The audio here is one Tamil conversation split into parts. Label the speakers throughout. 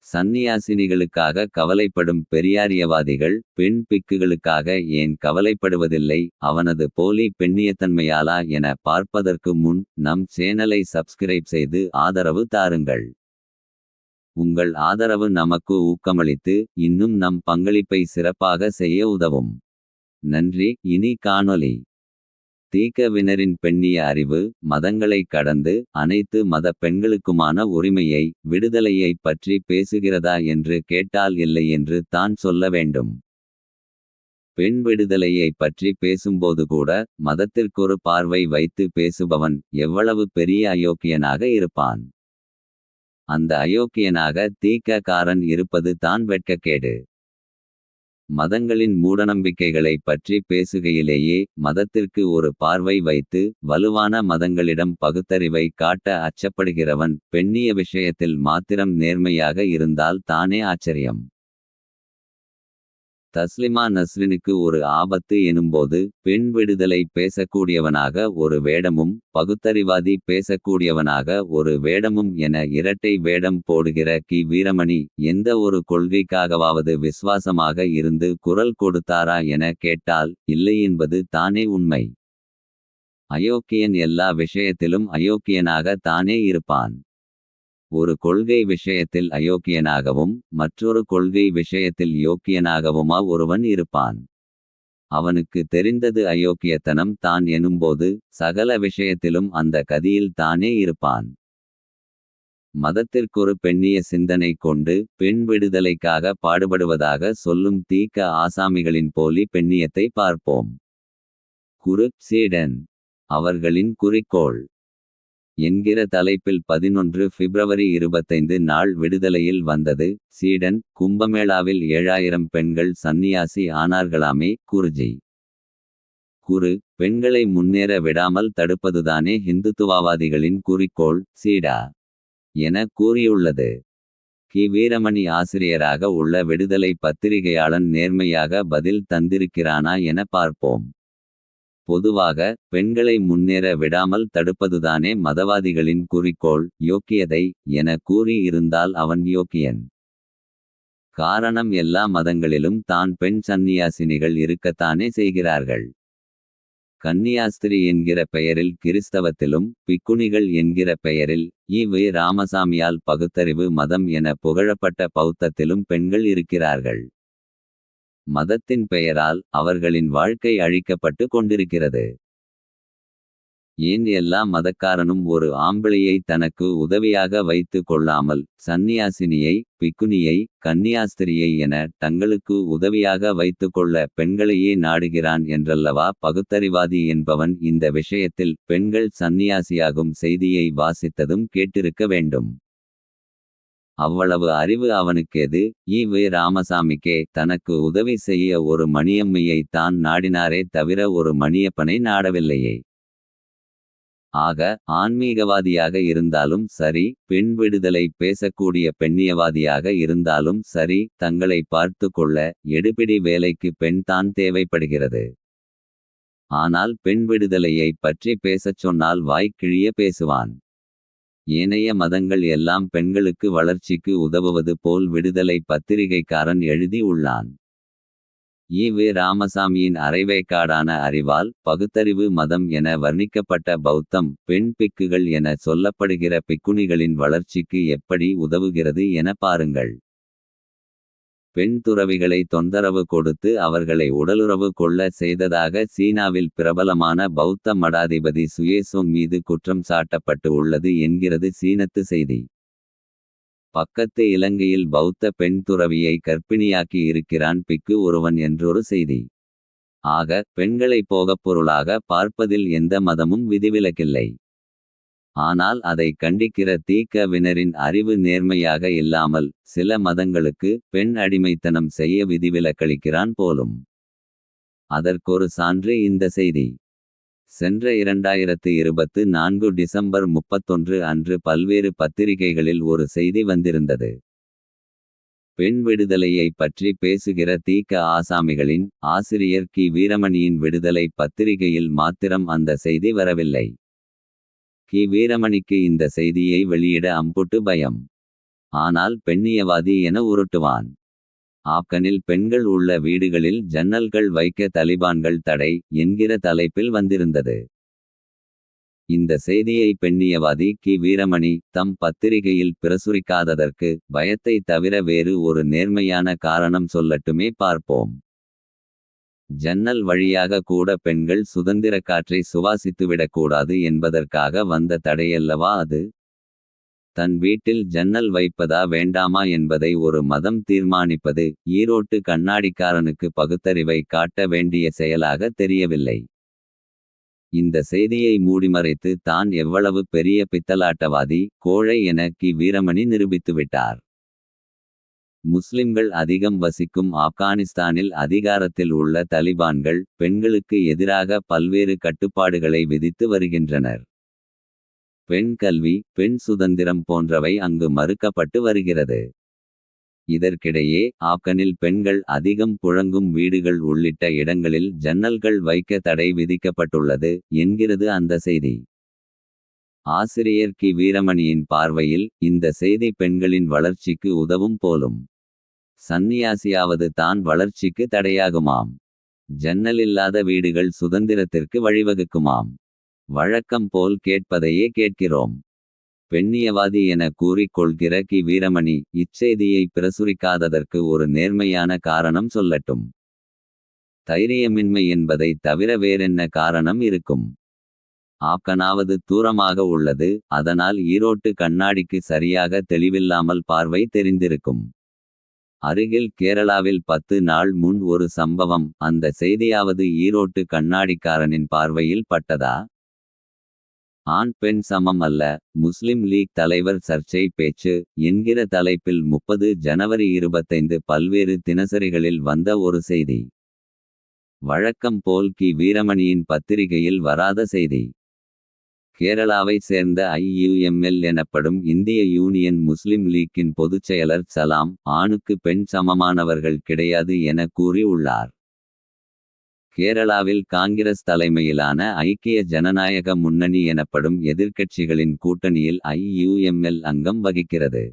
Speaker 1: சந்நியாசினிகளுக்காக கவலைப்படும் பெரியாரியவாதிகள் பெண் பிக்குகளுக்காக ஏன் கவலைப்படுவதில்லை, அவனது போலி பெண்ணியத்தன்மையாலா என பார்ப்பதற்கு முன் நம் சேனலை சப்ஸ்கிரைப் செய்து ஆதரவு தாருங்கள். உங்கள் ஆதரவு நமக்கு ஊக்கமளித்து இன்னும் நம் பங்களிப்பை சிறப்பாக செய்ய உதவும். நன்றி. இனி காணொளி. தீக்கவினரின் பெண்ணிய அறிவு மதங்களை கடந்து அனைத்து மத பெண்களுக்குமான உரிமையை விடுதலையை பற்றி பேசுகிறதா என்று கேட்டால் இல்லை என்று தான் சொல்ல வேண்டும். பெண் விடுதலையை பற்றி பேசும்போது கூட மதத்திற்கொரு பார்வை வைத்து பேசுபவன் எவ்வளவு பெரிய அயோக்கியனாக இருப்பான். அந்த அயோக்கியனாக தீக்கக்காரன் இருப்பது தான் வெட்கக்கேடு. மதங்களின் மூடநம்பிக்கைகளை பற்றி பேசுகையிலேயே மதத்திற்கு ஒரு பார்வை வைத்து வலுவான மதங்களிடம் பகுத்தறிவை காட்ட அச்சப்படுகிறவன் பெண்ணிய விஷயத்தில் மாத்திரம் நேர்மையாக இருந்தால் தானே ஆச்சரியம். தஸ்லிமா நஸ்ரினுக்கு ஒரு ஆபத்து எனும்போது பெண் விடுதலை பேசக்கூடியவனாக ஒரு வேடமும் பகுத்தறிவாதி பேசக்கூடியவனாக ஒரு வேடமும் என இரட்டை வேடம் போடுகிற கி வீரமணி எந்த ஒரு கொள்கைக்காகவாவது விசுவாசமாக இருந்து குரல் கொடுத்தாரா என கேட்டால் இல்லை என்பது தானே உண்மை. அயோக்கியன் எல்லா விஷயத்திலும் அயோக்கியனாக தானே இருப்பான். ஒரு கொள்கை விஷயத்தில் அயோக்கியனாகவும் மற்றொரு கொள்கை விஷயத்தில் யோக்கியனாகவுமா ஒருவன் இருப்பான். அவனுக்கு தெரிந்தது அயோக்கியத்தனம் தான் எனும்போது சகல விஷயத்திலும் அந்த கதியில் தானே இருப்பான். மதத்திற்கொரு பெண்ணிய சிந்தனை கொண்டு பெண் விடுதலைக்காக பாடுபடுவதாக சொல்லும் தீக்க ஆசாமிகளின் போலி பெண்ணியத்தை பார்ப்போம். குரு சீடன் அவர்களின் குறிக்கோள் என்கிற தலைப்பில் 11 பிப்ரவரி 25 நாள் விடுதலையில் வந்தது. சீடன் கும்பமேளாவில் 7000 பெண்கள் சந்நியாசி ஆனார்களாமே. குருஜி குரு பெண்களை முன்னேற விடாமல் தடுப்பதுதானே ஹிந்துத்துவவாதிகளின் குறிக்கோள் சீடா என கூறியுள்ளது. கி வீரமணி ஆசிரியராக உள்ள விடுதலை பத்திரிகையாளன் நேர்மையாக பதில் தந்திருக்கிறானா என பார்ப்போம். பொதுவாக பெண்களை முன்னேற விடாமல் தடுப்பதுதானே மதவாதிகளின் குறிக்கோள் யோக்கியதை என கூறி இருந்தால் அவன் யோக்கியன். காரணம் எல்லா மதங்களிலும் தான் பெண் சந்நியாசினிகள் இருக்கத்தானே செய்கிறார்கள். கன்னியாஸ்திரி என்கிற பெயரில் கிறிஸ்தவத்திலும் பிக்குணிகள் என்கிற பெயரில் ஈ. ராமசாமியால் பகுத்தறிவு மதம் என புகழப்பட்ட பௌத்தத்திலும் பெண்கள் இருக்கிறார்கள். மதத்தின் பெயரால் அவர்களின் வாழ்க்கை அழிக்கப்பட்டு கொண்டிருக்கிறது. ஏன் எல்லா மதக்காரனும் ஒரு ஆம்பளையை தனக்கு உதவியாக வைத்து கொள்ளாமல் சந்நியாசினியை பிக்குனியை கன்னியாஸ்திரியை என தங்களுக்கு உதவியாக வைத்து கொள்ள பெண்களையே நாடுகிறான் என்றல்லவா பகுத்தறிவாதி என்பவன் இந்த விஷயத்தில் பெண்கள் சந்நியாசியாகும் செய்தியை வாசித்ததும் கேட்டிருக்க வேண்டும். அவ்வளவு அறிவு அவனுக்கேது. ஈ. ராமசாமிக்கே தனக்கு உதவி செய்ய ஒரு மணியம்மையை தான் நாடினாரே தவிர ஒரு மணியப்பனை நாடவில்லையே. ஆக ஆன்மீகவாதியாக இருந்தாலும் சரி பெண் விடுதலை பேசக்கூடிய பெண்ணியவாதியாக இருந்தாலும் சரி தங்களை பார்த்து கொள்ள எடுபிடி வேலைக்கு பெண் தான் தேவைப்படுகிறது. ஆனால் பெண் விடுதலையை பற்றி பேசச் சொன்னால் வாய் கிழிய பேசுவான். ஏனைய மதங்கள் எல்லாம் பெண்களுக்கு வளர்ச்சிக்கு உதவுவது போல் விடுதலை பத்திரிகைக்காரன் எழுதி உள்ளான். ஈ. ராமசாமியின் அரைவேக்காடான அறிவால் பகுத்தறிவு மதம் என வர்ணிக்கப்பட்ட பௌத்தம் பெண் பிக்குகள் என சொல்லப்படுகிற பிக்குணிகளின் வளர்ச்சிக்கு எப்படி உதவுகிறது என பாருங்கள். பெண் துறவிகளை தொந்தரவு கொடுத்து அவர்களை உடலுறவு கொள்ள செய்ததாக சீனாவில் பிரபலமான பௌத்த மடாதிபதி சுயேசோங் மீது குற்றம் சாட்டப்பட்டு உள்ளது என்கிறது சீனத்து செய்தி. பக்கத்து இலங்கையில் பௌத்த பெண் துறவியை கர்ப்பிணியாக்கி இருக்கிறான் பிக்கு ஒருவன் என்றொரு செய்தி. ஆக பெண்களை போகப்பொருளாக பார்ப்பதில் எந்த மதமும் விதிவிலக்கில்லை. ஆனால் அதை கண்டிக்கிற தீக்கவினரின் அறிவு நேர்மையாக இல்லாமல் சில மதங்களுக்கு பெண் அடிமைத்தனம் செய்ய விதிவிலக்களிக்கிறான் போலும். அதற்கொரு சான்று இந்த செய்தி. சென்ற 2024 டிசம்பர் 31 அன்று பல்வேறு பத்திரிகைகளில் ஒரு செய்தி வந்திருந்தது. பெண் விடுதலையை பற்றி பேசுகிற தீக்க ஆசாமிகளின் ஆசிரியர் கி வீரமணியின் விடுதலை பத்திரிகையில் மாத்திரம் அந்த செய்தி வரவில்லை. கி வீரமணிக்கு இந்த செய்தியை வெளியிட அம்புட்டு பயம். ஆனால் பெண்ணியவாதி என உருட்டுவான். ஆப்கனில் பெண்கள் உள்ள வீடுகளில் ஜன்னல்கள் வைக்க தலிபான்கள் தடை என்கிற தலைப்பில் வந்திருந்தது. இந்த செய்தியை பெண்ணியவாதி கி. வீரமணி தம் பத்திரிகையில் பிரசுரிக்காததற்கு பயத்தை தவிர வேறு ஒரு நேர்மையான காரணம் சொல்லட்டுமே பார்ப்போம். ஜன்னல் வழியாக கூட பெண்கள் சுதந்திர காற்றை சுவாசித்துவிடக்கூடாது என்பதற்காக வந்த தடையல்லவா அது. தன் வீட்டில் ஜன்னல் வைப்பதா வேண்டாமா என்பதை ஒரு மதம் தீர்மானிப்பது ஈரோட்டு கண்ணாடிக்காரனுக்கு பகுத்தறிவை காட்ட வேண்டிய செயலாக தெரியவில்லை. இந்த செய்தியை மூடிமறைத்து தான் எவ்வளவு பெரிய பித்தலாட்டவாதி கோழை என கி. வீரமணி நிரூபித்துவிட்டார். முஸ்லிம்கள் அதிகம் வசிக்கும் ஆப்கானிஸ்தானில் அதிகாரத்தில் உள்ள தலிபான்கள் பெண்களுக்கு எதிராக பல்வேறு கட்டுப்பாடுகளை விதித்து வருகின்றனர். பெண் கல்வி, பெண் சுதந்திரம் போன்றவை அங்கு மறுக்கப்பட்டு வருகிறது. இதற்கிடையே ஆப்கனில் பெண்கள் அதிகம் புழங்கும் வீடுகள் உள்ளிட்ட இடங்களில் ஜன்னல்கள் வைக்க தடை விதிக்கப்பட்டுள்ளது என்கிறது அந்த செய்தி. ஆசிரியர் கி. வீரமணியின் பார்வையில் இந்த செய்தி பெண்களின் வளர்ச்சிக்கு உதவும் போலும். சந்நியாசியாவது தான் வளர்ச்சிக்கு தடையாகுமாம். ஜன்னலில்லாத வீடுகள் சுதந்திரத்திற்கு வழிவகுக்குமாம். வழக்கம் போல் கேட்பதையே கேட்கிறோம். பெண்ணியவாதி என கூறிக்கொள்கிற கி. வீரமணி இச்செய்தியை பிரசுரிக்காததற்கு ஒரு நேர்மையான காரணம் சொல்லட்டும். தைரியமின்மை என்பதை தவிர வேறென்ன காரணம் இருக்கும். ஆப்கனாவது தூரமாக உள்ளது, அதனால் ஈரோட்டு கண்ணாடிக்கு சரியாக தெளிவில்லாமல் பார்வை தெரிந்திருக்கும். அருகில் கேரளாவில் 10 நாள் முன் ஒரு சம்பவம். அந்த செய்தியாவது ஈரோட்டு கண்ணாடிக்காரனின் பார்வையில் பட்டதா? ஆண் பெண் சமம் அல்ல, முஸ்லிம் லீக் தலைவர் சர்ச்சை பேச்சு என்கிற தலைப்பில் 30 ஜனவரி 25 பல்வேறு தினசரிகளில் வந்த ஒரு செய்தி. வழக்கம் போல் கி. வீரமணியின் பத்திரிகையில் வராத செய்தி. கேரளாவை சேர்ந்த IUML எனப்படும் இந்திய யூனியன் முஸ்லிம் லீக்கின் பொதுச்செயலர் சலாம் ஆணுக்கு பெண் சமமானவர்கள் கிடையாது என கூறி உள்ளார். கேரளாவில் காங்கிரஸ் தலைமையிலான ஐக்கிய ஜனநாயக முன்னணி எனப்படும் எதிர்க்கட்சிகளின் கூட்டணியில் IUML அங்கம் வகிக்கிறது.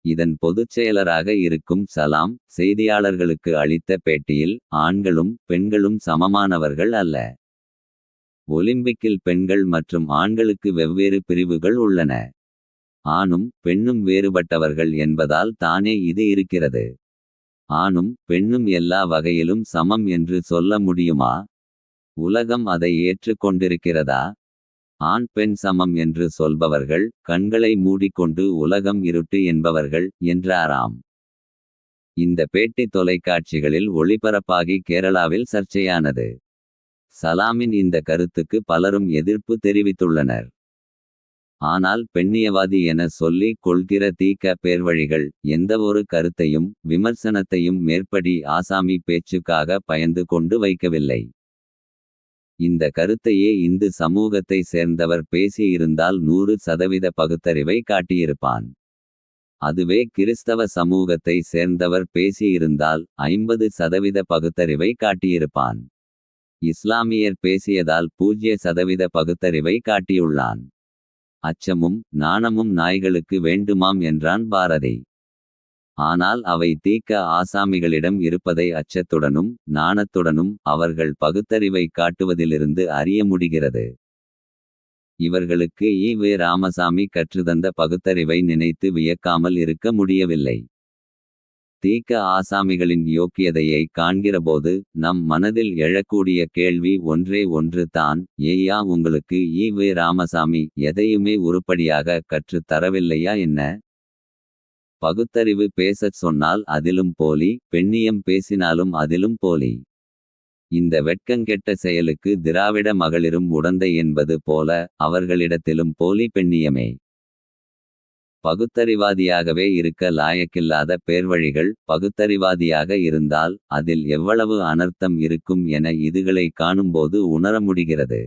Speaker 1: இதன் பொதுச்செயலராக இருக்கும் சலாம் செய்தியாளர்களுக்கு அளித்த பேட்டியில் ஆண்களும் பெண்களும் சமமானவர்கள் அல்ல. ஒலிம்பிக்கில் பெண்கள் மற்றும் ஆண்களுக்கு வெவ்வேறு பிரிவுகள் உள்ளன. ஆணும் பெண்ணும் வேறுபட்டவர்கள் என்பதால் தானே இது இருக்கிறது. ஆணும் பெண்ணும் எல்லா வகையிலும் சமம் என்று சொல்ல முடியுமா? உலகம் அதை ஏற்று கொண்டிருக்கிறதா? ஆண் பெண் சமம் என்று சொல்பவர்கள் கண்களை மூடிக்கொண்டு உலகம் இருட்டு என்பவர்கள் என்றாராம். இந்த பேட்டி தொலைக்காட்சிகளில் ஒளிபரப்பாகி கேரளாவில் சர்ச்சையானது. சலாமின் இந்த கருத்துக்கு பலரும் எதிர்ப்பு தெரிவித்துள்ளனர். ஆனால் பெண்ணியவாதி என சொல்லி கொள்கிற தி.க. பேர்வழிகள் எந்தவொரு கருத்தையும் விமர்சனத்தையும் மேற்படி ஆசாமி பேச்சுக்காக பயந்து கொண்டு வைக்கவில்லை. இந்த கருத்தையே இந்து சமூகத்தை சேர்ந்தவர் பேசியிருந்தால் 100% பகுத்தறிவை காட்டியிருப்பான். அதுவே கிறிஸ்தவ சமூகத்தை சேர்ந்தவர் பேசியிருந்தால் 50% பகுத்தறிவை காட்டியிருப்பான். இஸ்லாமியர் பேசியதால் 0% பகுத்தறிவை காட்டியுள்ளான். அச்சமும் நாணமும் நாய்களுக்கு வேண்டுமாம் என்றான் பாரதி. ஆனால் அவை தி.க. ஆசாமிகளிடம் இருப்பதை அச்சத்துடனும் நாணத்துடனும் அவர்கள் பகுத்தறிவை காட்டுவதிலிருந்து அறிய முடிகிறது. இவர்களுக்கு ஈ.வே. ராமசாமி கற்றுத்தந்த பகுத்தறிவை நினைத்து வியக்காமல் இருக்க முடியவில்லை. தி.க. ஆசாமிகளின் யோக்கியதையை காண்கிறபோது நம் மனதில் எழக்கூடிய கேள்வி ஒன்றே ஒன்று தான். ஏய்யா, உங்களுக்கு ஈ.வே. ராமசாமி எதையுமே உருப்படியாக கற்றுத் தரவில்லையா என்ன? பகுத்தறிவு பேசச் சொன்னால் அதிலும் போலி, பெண்ணியம் பேசினாலும் அதிலும் போலி. இந்த வெட்கங்கெட்ட செயலுக்கு திராவிட மகளிரும் உடந்தை என்பது போல அவர்களிடத்திலும் போலி பெண்ணியமே. பகுத்தறிவாதியாகவே இருக்க லாயக்கில்லாத பேர்வழிகள் பகுத்தறிவாதியாக இருந்தால் அதில் எவ்வளவு அனர்த்தம் இருக்கும் என இதுகளை காணும்போது உணர முடிகிறது.